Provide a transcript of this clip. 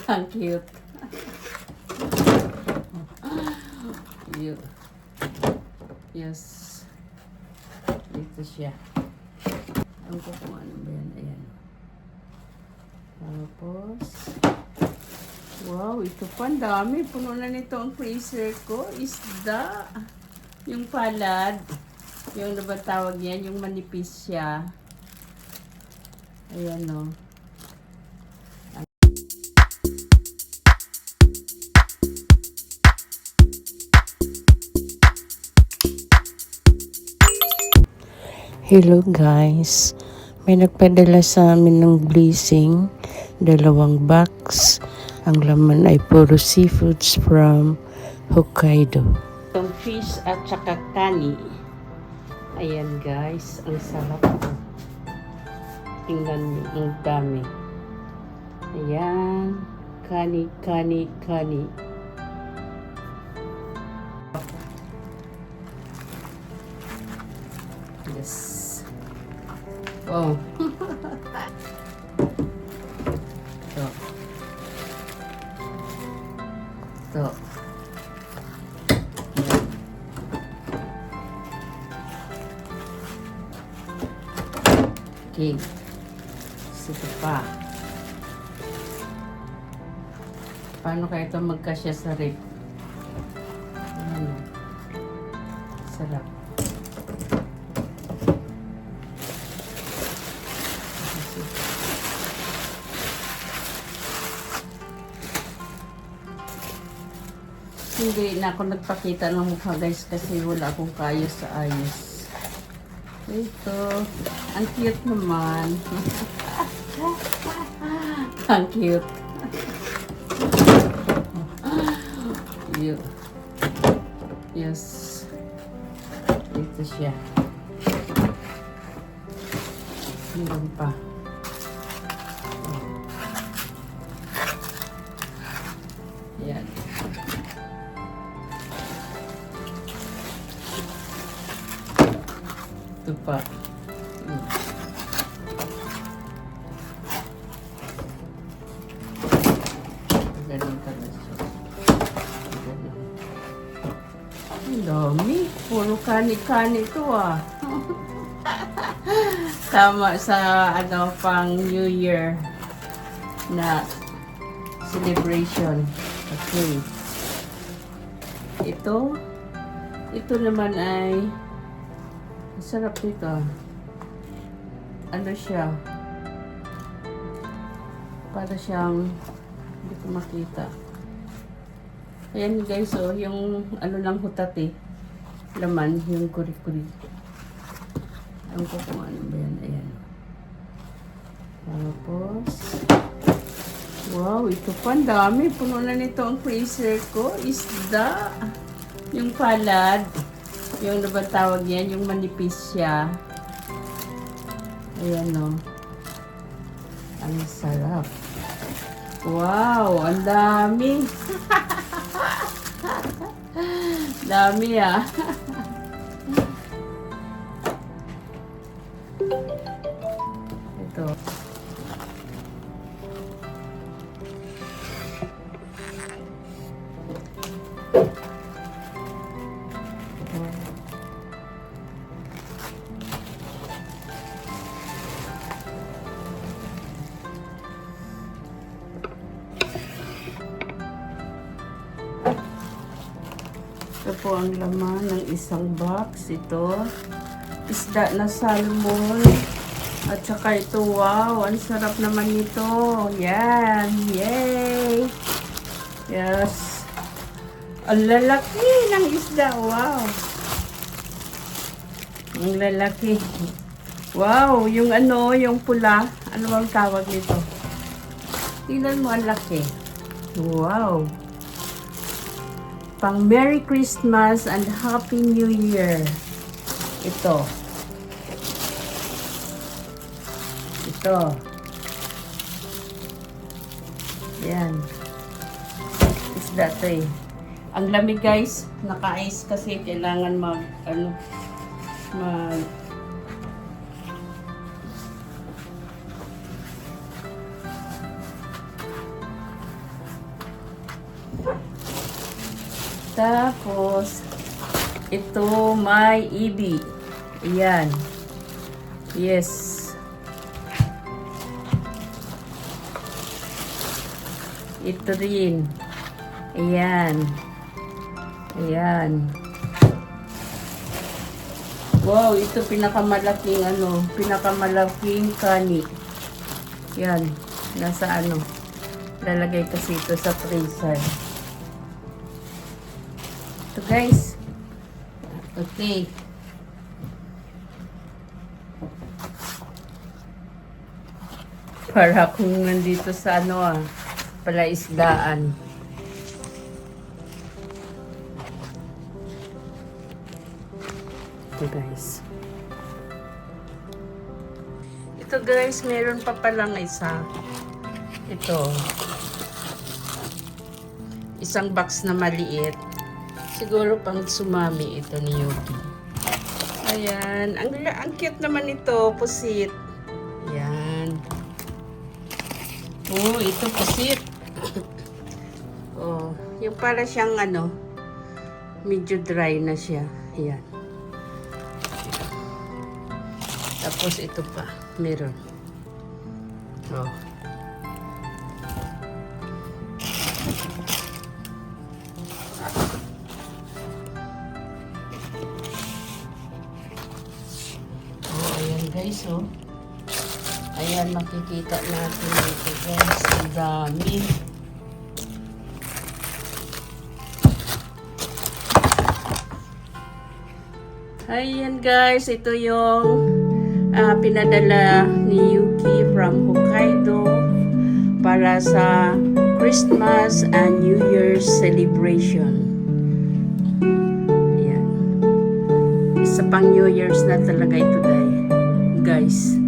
Ang cute. Yes. Dito siya. Ang ko kung ano ba yan. Ayan. Tapos, wow, ito pa. Ang dami. Puno na nito ang freezer ko. Isda. Yung palad. Yung ano ba tawag yan? Yung manipis siya. Ayan o. Hello guys, may nagpadala sa amin ng blessing, 2 box. Ang laman ay puro seafoods from Hokkaido. Itong fish at saka kani. Ayan guys, ang sarap po. Tingnan niyo, ang dami. Ayan, kani. Yes. Oh. Ito. Ito. Okay. Ito pa. Paano kaya ito magkasya sa rip? Ano? Sarap. Hindi na ako nagpakita ng mukha guys kasi wala akong kayo sa ayos. Ito. Ang cute naman. Ang cute. Yes. Ito siya. Meron pa. Yan. Ito pa. Ganun pala siya. Ganun. Ang dami. Puro kani-kani ito ah. Tama sa ano pang New Year na celebration. Okay. Ito naman ay sarap nito. Ano siya? Para siyang hindi ko makita. Ayan guys, oh, yung ano lang hutat eh. Laman, yung kuri-kuri. Alam ko kung ano ba yan. Ayan. Tapos, wow, ito pa. Ang dami. Puno na nito ang freezer ko. Isda. Yung palad. Yung ano ba tawag yan? Yung manipis siya. Ayan o. Ang sarap. Wow, ang dami. Dami ah. Ito. Ito po ang laman ng isang box. Ito, isda na salmon. At saka ito, wow, ang sarap naman nito. Yan, yay! Yes. Ang lalaki ng isda, wow. Ang lalaki. Wow, yung ano, yung pula. Ano bang tawag nito? Tingnan mo, ang laki. Wow. Pang Merry Christmas and Happy New Year. Ito. Yan. Isda to eh. Ang lamig guys. Naka-ice kasi kailangan Tapos, ito may ibi. Ayan. Yes. Ito rin. Ayan. Ayan. Wow, ito pinakamalaking pinakamalaking kani. Yan. Nasa lalagay kasi ito sa freezer. Ito guys. Okay. Para kung nandito sa palaisdaan. Ito guys. Ito guys, meron pa palang isa. Ito. Isang box na maliit. Siguro pang sumami ito ni Yuki. Ayan. Ang cute naman ito. Pusit. Ayan. Oh, ito pusit. Oh, yung para siyang medyo dry na siya. Ayan. Tapos ito pa, meron. Oh. Oh, ayan guys, oh. Ayan, makikita natin dito guys. Ang dami. Ayan guys, ito yung pinadala ni Yuki from Hokkaido para sa Christmas and New Year's celebration. Ayan. Isa pang New Year's na talaga ito guys.